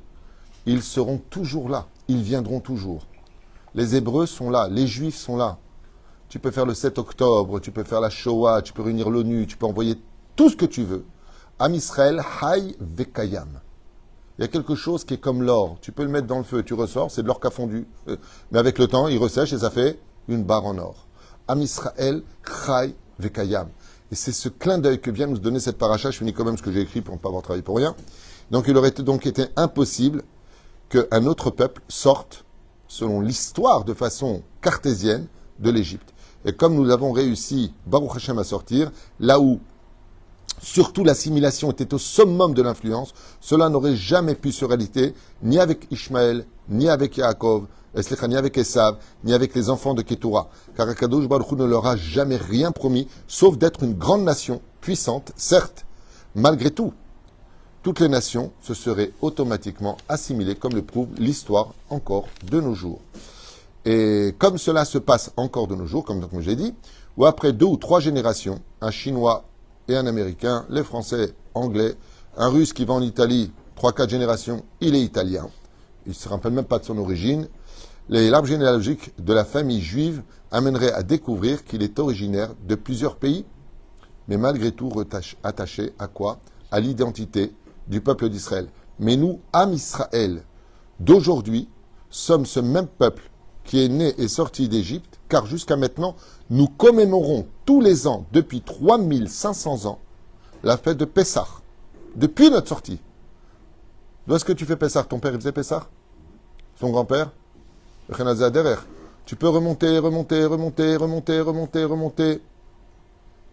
ils seront toujours là. Ils viendront toujours. Les Hébreux sont là. Les Juifs sont là. Tu peux faire le 7 octobre, tu peux faire la Shoah, tu peux réunir l'ONU, tu peux envoyer tout ce que tu veux. Am Israël, Hay Vekayam. Il y a quelque chose qui est comme l'or. Tu peux le mettre dans le feu, tu ressors, c'est de l'or qui a fondu. Mais avec le temps, il ressèche et ça fait une barre en or. Am Israël, Hay Vekayam. Et c'est ce clin d'œil que vient nous donner cette paracha. Je finis quand même ce que j'ai écrit pour ne pas avoir travaillé pour rien. Donc il aurait donc été impossible qu'un autre peuple sorte, selon l'histoire, de façon cartésienne, de l'Égypte. Et comme nous l'avons réussi, Baruch Hashem, à sortir, là où surtout l'assimilation était au summum de l'influence, cela n'aurait jamais pu se réaliser, ni avec Ishmaël, ni avec Yaakov, ni avec Esav, ni avec les enfants de Ketura. Car Akadosh Baruch Hu ne leur a jamais rien promis, sauf d'être une grande nation, puissante, certes. Malgré tout, toutes les nations se seraient automatiquement assimilées, comme le prouve l'histoire encore de nos jours. Et comme cela se passe encore de nos jours, comme j'ai dit, où après 2 ou 3 générations, un Chinois et un Américain, les Français, Anglais, un Russe qui va en Italie, 3-4 générations, il est italien. Il ne se rappelle même pas de son origine. L'arbre généalogique de la famille juive amènerait à découvrir qu'il est originaire de plusieurs pays, mais malgré tout attaché à quoi? À l'identité du peuple d'Israël. Mais nous, Am Israël, d'aujourd'hui, sommes ce même peuple qui est né et sorti d'Égypte, car jusqu'à maintenant, nous commémorons tous les ans, depuis 3500 ans, la fête de Pessah, depuis notre sortie. D'où est-ce que tu fais Pessah? Ton père, il faisait Pessah? Son grand-père? Tu peux remonter.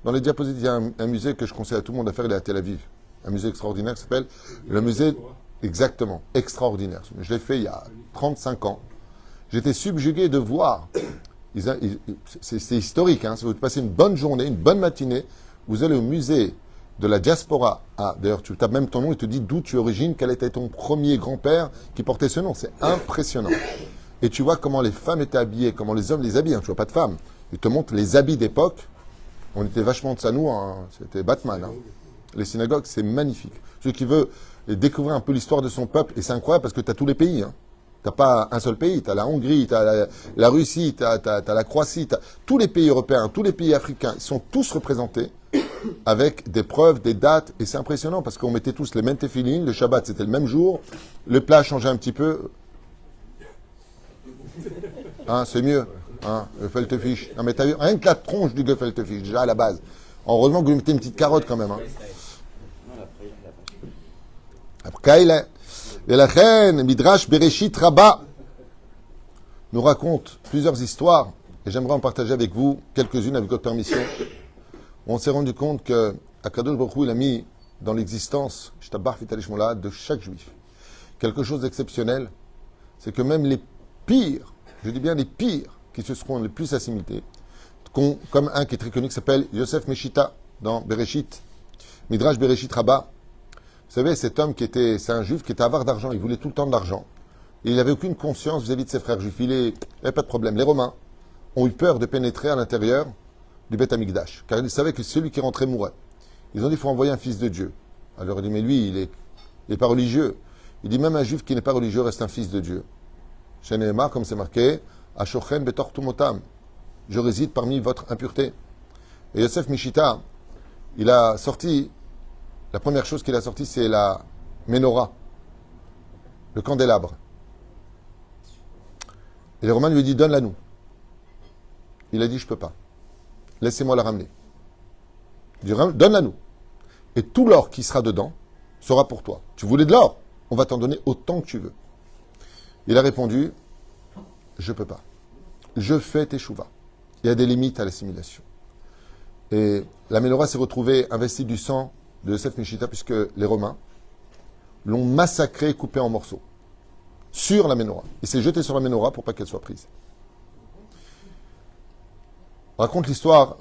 Dans les diapositives, il y a un musée que je conseille à tout le monde à faire, il est à Tel Aviv. Un musée extraordinaire qui s'appelle le musée... Exactement, extraordinaire. Je l'ai fait il y a 35 ans. J'étais subjugué de voir. C'est historique. Hein. Si vous passez une bonne journée, une bonne matinée, vous allez au musée de la diaspora. Ah, d'ailleurs, tu tapes même ton nom et te dit d'où tu es origine, quel était ton premier grand-père qui portait ce nom. C'est impressionnant. Et tu vois comment les femmes étaient habillées, comment les hommes les habillent. Hein. Tu vois pas de femmes. Ils te montrent les habits d'époque. On était vachement de ça, nous. Hein. C'était Batman. Hein. Les synagogues, c'est magnifique. Celui qui veut découvrir un peu l'histoire de son peuple, et c'est incroyable parce que tu as tous les pays. Hein. Tu n'as pas un seul pays. Tu as la Hongrie, tu as la Russie, tu as la Croatie. Tous les pays européens, tous les pays africains, ils sont tous représentés avec des preuves, des dates. Et c'est impressionnant parce qu'on mettait tous les mêmes téphilines. Le Shabbat, c'était le même jour. Le plat changeait un petit peu. Hein, c'est mieux. Hein, gefilte fish. Non, mais t'as vu, rien que la tronche du gefilte fish, déjà à la base. Heureusement que vous mettez une petite carotte quand même. Hein. Après, et la reine, Midrash Bereshit Rabba nous raconte plusieurs histoires, et j'aimerais en partager avec vous quelques-unes avec votre permission. On s'est rendu compte que Akadosh Baruch Hu, il a mis dans l'existence, de chaque juif, quelque chose d'exceptionnel, c'est que même les pires, je dis bien les pires, qui se seront les plus assimilés, comme un qui est très connu, qui s'appelle Yosef Meshita, dans Bereshit, Midrash Bereshit Rabba. Vous savez, cet homme c'est un juif qui était avare d'argent, il voulait tout le temps de l'argent. Et il n'avait aucune conscience vis-à-vis de ses frères juifs. Il n'y avait pas de problème. Les Romains ont eu peur de pénétrer à l'intérieur du Beth Amikdash, car ils savaient que celui qui rentrait mourait. Ils ont dit, il faut envoyer un fils de Dieu. Alors il dit, mais lui, il est pas religieux. Il dit, même un juif qui n'est pas religieux reste un fils de Dieu. Chez Nehemar, comme c'est marqué, Ashochen betor tumotam. Je réside parmi votre impureté. Et Yosef Mishita, il a sorti, la première chose qu'il a sorti, c'est la menorah, le candélabre. Et les Romains lui ont dit, donne-la nous. Il a dit, je peux pas. Laissez-moi la ramener. Il dit, donne-la nous. Et tout l'or qui sera dedans sera pour toi. Tu voulais de l'or? On va t'en donner autant que tu veux. Il a répondu, je peux pas. Je fais teshuva. Il y a des limites à l'assimilation. Et la menorah s'est retrouvée investie du sang de Yosef Mishita puisque les Romains l'ont massacré et coupé en morceaux. Sur la menorah. Il s'est jeté sur la menorah pour pas qu'elle soit prise. On raconte l'histoire,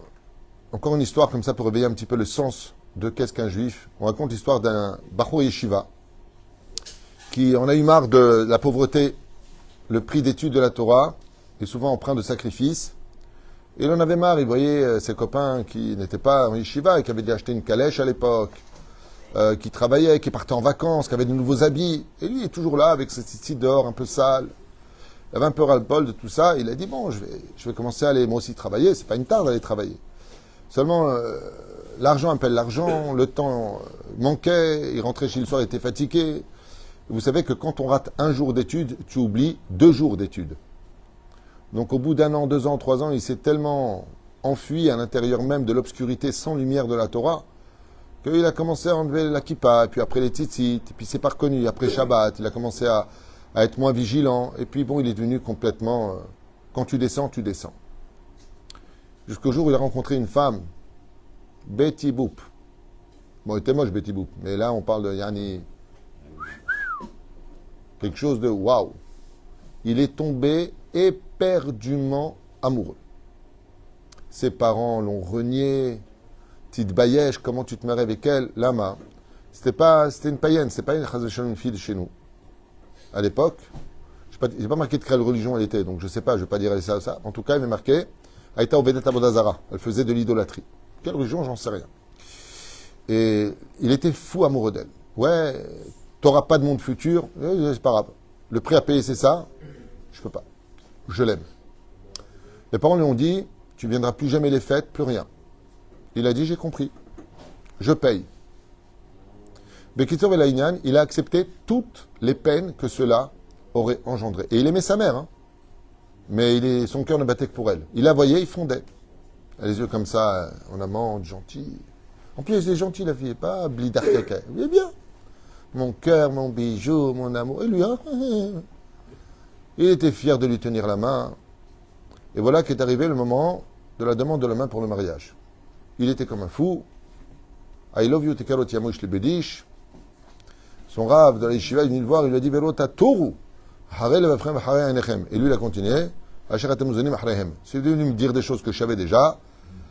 encore une histoire comme ça pour réveiller un petit peu le sens de qu'est-ce qu'un juif. On raconte l'histoire d'un Bachor Yeshiva qui en a eu marre de la pauvreté, le prix d'étude de la Torah est souvent empreint de sacrifice. Et il en avait marre, il voyait ses copains qui n'étaient pas en yeshiva et qui avaient dû acheter une calèche à l'époque, qui travaillaient, qui partaient en vacances, qui avaient de nouveaux habits. Et lui, il est toujours là avec cette petite dehors un peu sale. Il avait un peu ras-le-bol de tout ça. Il a dit, bon, je vais commencer à aller moi aussi travailler. C'est pas une tare d'aller travailler. Seulement, l'argent appelle l'argent, le temps manquait, il rentrait chez lui le soir, il était fatigué. Vous savez que quand on rate un jour d'études, tu oublies 2 jours d'études. Donc au bout d'1 an, 2 ans, 3 ans, il s'est tellement enfui à l'intérieur même de l'obscurité sans lumière de la Torah qu'il a commencé à enlever la kippa, et puis après les tzitzit, et puis il s'est pas reconnu. Après Shabbat, il a commencé à être moins vigilant, et puis bon, il est devenu complètement... quand tu descends, tu descends. Jusqu'au jour où il a rencontré une femme, Betty Boop. Bon, il était moche, Betty Boop, mais là, on parle de Yanni... quelque chose de waouh. Il est tombé éperdument amoureux. Ses parents l'ont renié. Petite baillèche, comment tu te maries avec elle? Lama. C'était une païenne, c'est pas une fille de chez nous. À l'époque, je n'ai pas marqué de quelle religion elle était, donc je ne sais pas, je ne vais pas dire ça ou ça. En tout cas, il m'a marqué Aïta Ovedet Abodazara. Elle faisait de l'idolâtrie. Quelle religion, j'en sais rien. Et il était fou amoureux d'elle. Ouais, t'auras pas de monde futur, c'est pas grave. Le prix à payer, c'est ça. Je peux pas. Je l'aime. Les parents lui ont dit, tu viendras plus jamais les fêtes, plus rien. Il a dit, j'ai compris. Je paye. Bekitor Elaïnian, il a accepté toutes les peines que cela aurait engendré. Et il aimait sa mère, hein. Mais son cœur ne battait que pour elle. Il la voyait, il fondait. Elle a les yeux comme ça, en amante, gentil. En plus, elle est gentille, la fille, pas blidarkaka. Oui, bien. Mon cœur, mon bijou, mon amour. Et lui, hein, il était fier de lui tenir la main. Et voilà qu'est arrivé le moment de la demande de la main pour le mariage. Il était comme un fou. I love you, tekarot yamush le bedish. Son rave de la yeshiva, il est venu le voir, il lui a dit, Vero ta toru. Et lui, il a continué. C'est venu me dire des choses que je savais déjà.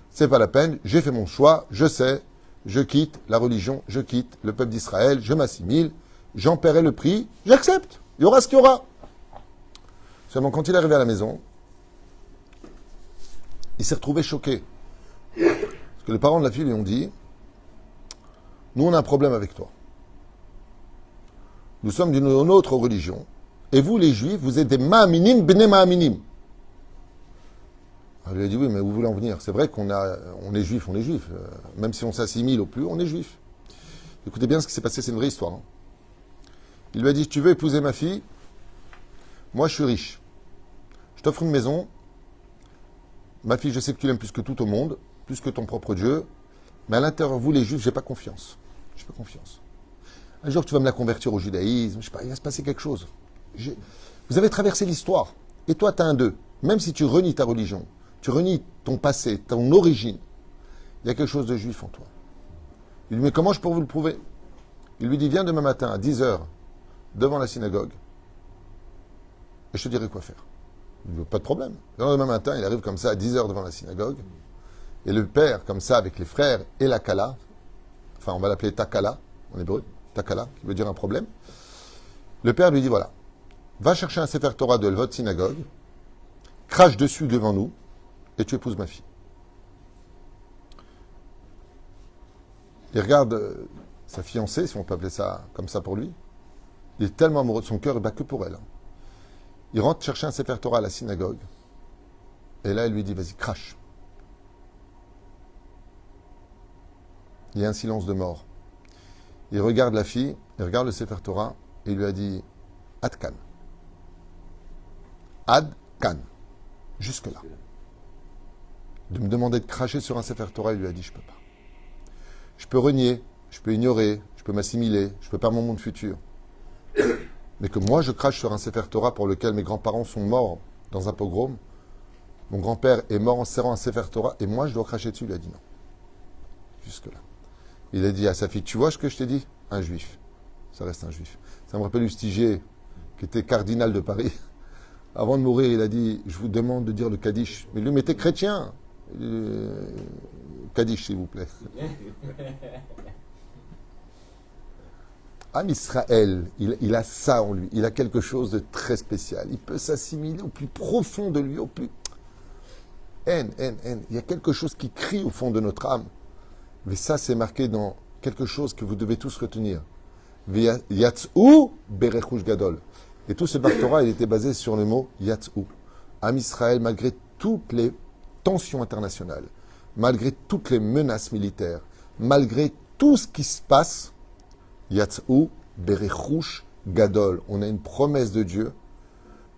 C'est pas la peine. J'ai fait mon choix. Je sais je quitte la religion, je quitte le peuple d'Israël, je m'assimile, j'en paierai le prix, j'accepte. Il y aura ce qu'il y aura. Seulement, quand il est arrivé à la maison, il s'est retrouvé choqué. Parce que les parents de la fille lui ont dit, nous, on a un problème avec toi. Nous sommes d'une autre religion. Et vous, les juifs, vous êtes des ma'aminim, bene ma'aminim. Elle lui a dit, oui, mais où vous voulez en venir? C'est vrai qu'on est juif, on est juif. Même si on s'assimile au plus, on est juif. Écoutez bien ce qui s'est passé, c'est une vraie histoire. Hein. Il lui a dit, tu veux épouser ma fille? Moi, je suis riche. Je t'offre une maison. Ma fille, je sais que tu l'aimes plus que tout au monde, plus que ton propre Dieu. Mais à l'intérieur de vous, les juifs, j'ai pas confiance. J'ai pas confiance. Un jour, tu vas me la convertir au judaïsme. Je sais pas, il va se passer quelque chose. Vous avez traversé l'histoire. Et toi, tu as un d'eux. Même si tu renies ta religion, tu renies ton passé, ton origine, il y a quelque chose de juif en toi. Il lui dit, mais comment je peux vous le prouver? Il lui dit, viens demain matin à 10h devant la synagogue et je te dirai quoi faire. Il dit, pas de problème. Le lendemain matin, il arrive comme ça à 10h devant la synagogue et le père, comme ça, avec les frères et la kala, enfin on va l'appeler takala en hébreu, takala, qui veut dire un problème. Le père lui dit, voilà, va chercher un Sefer Torah de votre synagogue, crache dessus devant nous, et tu épouses ma fille. Il regarde sa fiancée, si on peut appeler ça comme ça pour lui. Il est tellement amoureux de son cœur, il bat que pour elle. Hein. Il rentre chercher un Sefer Torah à la synagogue, et là, il lui dit, vas-y, crache. Il y a un silence de mort. Il regarde la fille, il regarde le Sefer Torah, et il lui a dit, Ad Kan. Ad Kan. Jusque-là. De me demander de cracher sur un Sefer Torah, il lui a dit, je peux pas. Je peux renier, je peux ignorer, je peux m'assimiler, je peux perdre mon monde futur. Mais que moi, je crache sur un Sefer Torah pour lequel mes grands-parents sont morts dans un pogrom, mon grand-père est mort en serrant un Sefer Torah, et moi, je dois cracher dessus. Il a dit non. Jusque-là. Il a dit à sa fille, tu vois ce que je t'ai dit? Un juif. Ça reste un juif. Ça me rappelle Lustiger, qui était cardinal de Paris. Avant de mourir, il a dit, je vous demande de dire le Kaddish. Mais lui, mais t'es chrétien. Kaddish, s'il vous plaît. Am Israël, il a ça en lui. Il a quelque chose de très spécial. Il peut s'assimiler au plus profond de lui, au plus... Il y a quelque chose qui crie au fond de notre âme. Mais ça, c'est marqué dans quelque chose que vous devez tous retenir. Yatz'u berechush gadol. Et tout ce Torah, il était basé sur le mot Yatz'u. Am Israël, malgré toutes les tensions internationales, malgré toutes les menaces militaires, malgré tout ce qui se passe, Yatz'u berechush gadol. On a une promesse de Dieu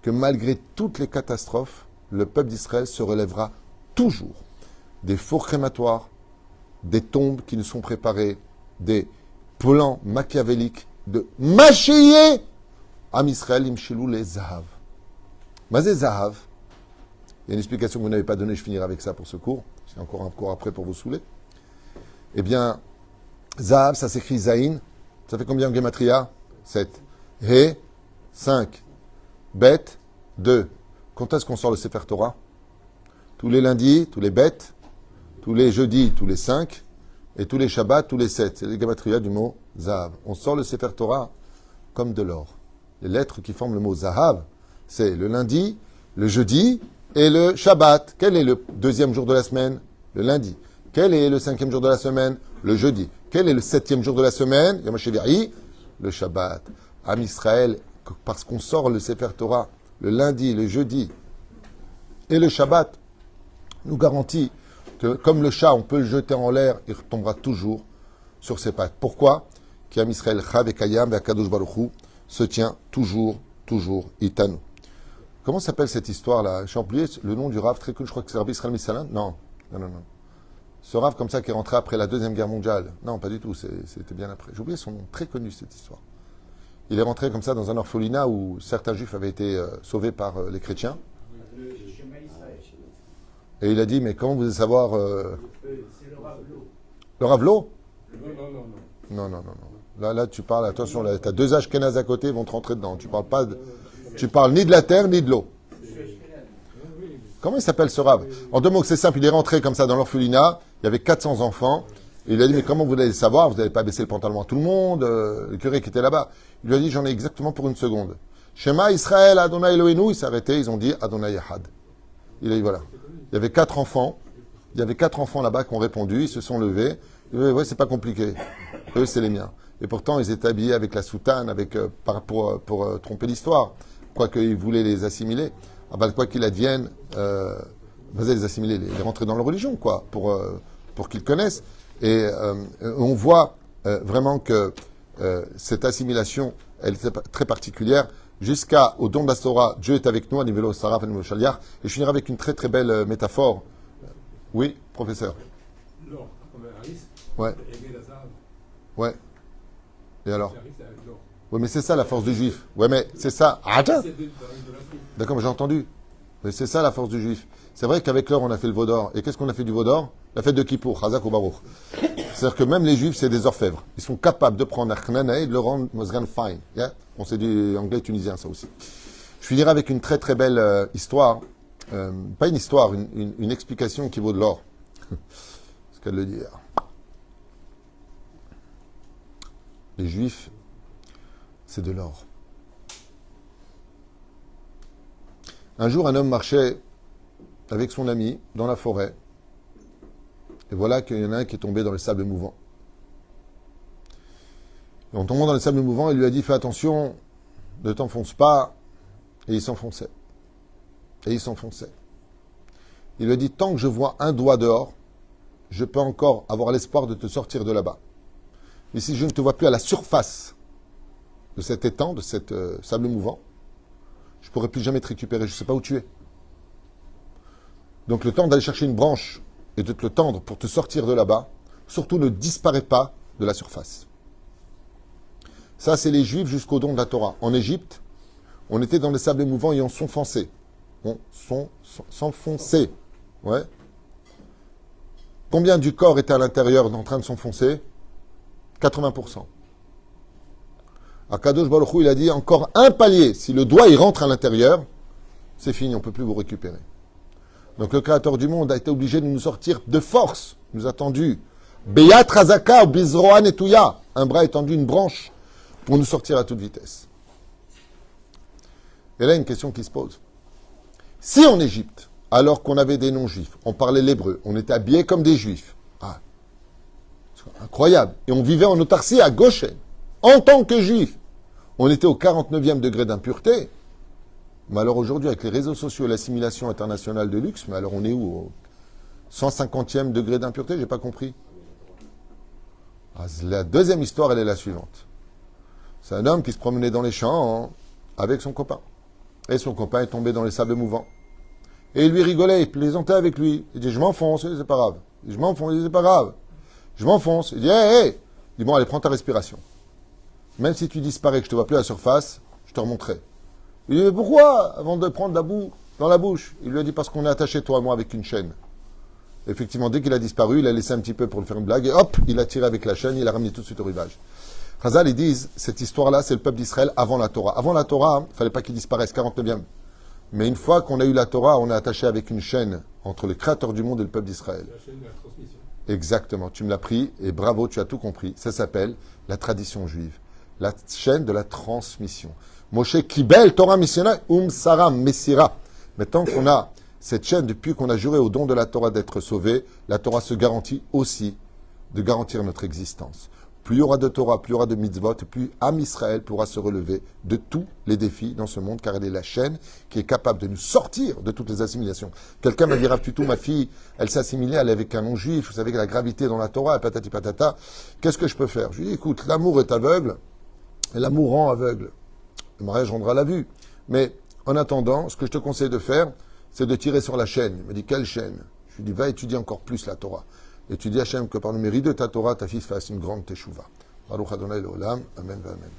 que malgré toutes les catastrophes, le peuple d'Israël se relèvera toujours. Des fours crématoires, des tombes qui nous sont préparées, des plans machiavéliques de mâcher Am Israël imshilou les zahav. Mazé zahav. Il y a une explication que vous n'avez pas donnée, je finirai avec ça pour ce cours. C'est encore un cours après pour vous saouler. Eh bien, zahav, ça s'écrit zaïn. Ça fait combien en gematria? 7. He, 5. Bet, 2. Quand est-ce qu'on sort le Sefer Torah? Tous les lundis, tous les bêtes, tous les jeudis, tous les 5, et tous les Shabbats, tous les 7. C'est les gematria du mot zahav. On sort le Sefer Torah comme de l'or. Les lettres qui forment le mot zahav, c'est le lundi, le jeudi et le Shabbat. Quel est le deuxième jour de la semaine? Le lundi. Quel est le 5e jour de la semaine? Le jeudi. Quel est le 7e jour de la semaine? Yom HaShaviri, le Shabbat. Am Israël, parce qu'on sort le Sefer Torah le lundi, le jeudi et le Shabbat, nous garantit que comme le chat, on peut le jeter en l'air, il retombera toujours sur ses pattes. Pourquoi? Qu'Am Israël Chad et Kayam et Akadosh Baruch Hu se tient toujours, Itanu. Comment s'appelle cette histoire-là? J'ai oublié le nom du Rav, très connu, je crois que c'est Rabbi Israël Missalan. Non. Ce Rav comme ça qui est rentré après la Deuxième Guerre mondiale. Non, pas du tout, c'était bien après. J'ai oublié son nom, très connu cette histoire. Il est rentré comme ça dans un orphelinat où certains juifs avaient été sauvés par les chrétiens. Et il a dit, mais comment vous allez savoir... C'est le Ravlo. Le Ravlo? Non. Là, tu parles, attention, tu as deux Ashkénazes à côté, ils vont te rentrer dedans. Tu parles ni de la terre, ni de l'eau. Comment il s'appelle ce Rav? En deux mots, c'est simple, il est rentré comme ça dans l'orphelinat, il y avait 400 enfants, Et il lui a dit, mais comment vous allez le savoir? Vous n'allez pas baisser le pantalon à tout le monde. Le curé qui était là-bas. Il lui a dit, j'en ai exactement pour une seconde. Shema Israël, Adonai Eloheinu. Il s'est arrêté, ils ont dit Adonai Echad. Il a dit, voilà. Il y avait 4 enfants. Il y avait 4 enfants là-bas qui ont répondu. Ils se sont levés. Il a dit, ouais, c'est pas compliqué. Eux, c'est les miens. Et pourtant, ils étaient habillés avec la soutane, pour tromper l'histoire. Quoique ils voulaient les assimiler. Ah ben, quoi qu'il advienne, les assimiler, les rentrer dans leur religion, quoi, pour qu'ils connaissent. Et on voit vraiment que cette assimilation, elle est très particulière. Jusqu'au don de la Torah, Dieu est avec nous, à niveau Saraf, à niveau Shaliach. Et je finirai avec une très très belle métaphore. Oui, professeur. L'or, comme un risque, Ouais. aider la Sarah. Ouais. Et alors? Le risque, c'est avec l'or. Oui, mais c'est ça la force du juif. Ouais, mais c'est ça. Attends. C'est de l'Afrique. D'accord, mais j'ai entendu. Mais c'est ça la force du juif. C'est vrai qu'avec l'or, on a fait le veau d'or. Et qu'est-ce qu'on a fait du veau d'or? La fête de Kippour, Chazak ou Baruch. C'est-à-dire que même les juifs, c'est des orfèvres. Ils sont capables de prendre un khnana et de le rendre mozgan fine. Yeah? On sait du anglais tunisien, ça aussi. Je finirai avec une très très belle histoire. Pas une histoire, une explication qui vaut de l'or. Ce qu'elle le dire. Les juifs, c'est de l'or. Un jour, un homme marchait avec son ami dans la forêt. Et voilà qu'il y en a un qui est tombé dans le sable mouvant. Et en tombant dans le sable mouvant, il lui a dit, fais attention, ne t'enfonce pas. Et il s'enfonçait. Et il s'enfonçait. Il lui a dit, tant que je vois un doigt dehors, je peux encore avoir l'espoir de te sortir de là-bas. Mais si je ne te vois plus à la surface de cet étang, de cet sable mouvant, je ne pourrai plus jamais te récupérer. Je ne sais pas où tu es. Donc le temps d'aller chercher une branche et de te le tendre pour te sortir de là-bas, surtout ne disparaît pas de la surface. Ça, c'est les Juifs jusqu'au don de la Torah. En Égypte, on était dans les sables mouvants et on s'enfonçait. On s'enfonçait. Ouais. Combien du corps était à l'intérieur en train de s'enfoncer? 80%. Akadosh Baruch Hu, il a dit encore un palier. Si le doigt il rentre à l'intérieur, c'est fini, on ne peut plus vous récupérer. Donc le Créateur du monde a été obligé de nous sortir de force. Il nous a tendu Beyat Razaka ou Bizroan et Touya. Un bras étendu, une branche, pour nous sortir à toute vitesse. Et là, une question qui se pose. Si en Égypte, alors qu'on avait des non-juifs, on parlait l'hébreu, on était habillés comme des juifs. Ah, c'est incroyable. Et on vivait en autarcie à Goshen. En tant que juifs, on était au 49e degré d'impureté. Mais alors aujourd'hui, avec les réseaux sociaux et l'assimilation internationale de luxe, mais alors on est où? Au 150e degré d'impureté? J'ai pas compris. Ah, la deuxième histoire, elle est la suivante. C'est un homme qui se promenait dans les champs avec son copain. Et son copain est tombé dans les sables mouvants. Et il lui rigolait, il plaisantait avec lui. Il dit, je m'enfonce, c'est pas grave. Il dit, je m'enfonce, c'est pas grave. Je m'enfonce. Il dit, hé, hé. Il dit, bon, allez, prends ta respiration. Même si tu disparais, que je te vois plus à la surface, je te remonterai. Il dit, mais pourquoi? Avant de prendre la boue dans la bouche. Il lui a dit, parce qu'on est attaché, toi et moi, avec une chaîne. Effectivement, dès qu'il a disparu, il a laissé un petit peu pour lui faire une blague, et hop, il a tiré avec la chaîne, il a ramené tout de suite au rivage. Chazal, ils disent, cette histoire-là, c'est le peuple d'Israël avant la Torah. Avant la Torah, il fallait pas qu'il disparaisse, 49e. Mais une fois qu'on a eu la Torah, on est attaché avec une chaîne entre le Créateur du monde et le peuple d'Israël. La chaîne de la transmission. Exactement, tu me l'as pris, et bravo, tu as tout compris. Ça s'appelle la tradition juive. La chaîne de la transmission. Moshe Kibel, Torah Missiona, Sarah Messira. Maintenant qu'on a cette chaîne, depuis qu'on a juré au don de la Torah d'être sauvé, la Torah se garantit aussi de garantir notre existence. Plus il y aura de Torah, plus il y aura de mitzvot, plus Am Israël pourra se relever de tous les défis dans ce monde, car elle est la chaîne qui est capable de nous sortir de toutes les assimilations. Quelqu'un m'a dit, Rav Tutou, ma fille, elle s'est assimilée, elle est avec un non-juif, vous savez que la gravité dans la Torah, patati patata, qu'est-ce que je peux faire? Je lui dis, écoute, l'amour est aveugle, et l'amour rend aveugle. Le mariage rendra la vue. Mais en attendant, ce que je te conseille de faire, c'est de tirer sur la chaîne. Il me dit, quelle chaîne? Je lui dis, va étudier encore plus la Torah. Et tu dis, Hachem, que par le mérite de ta Torah, ta fille fasse une grande teshuva. Baruch Adonai l'Olam. Amen, amen.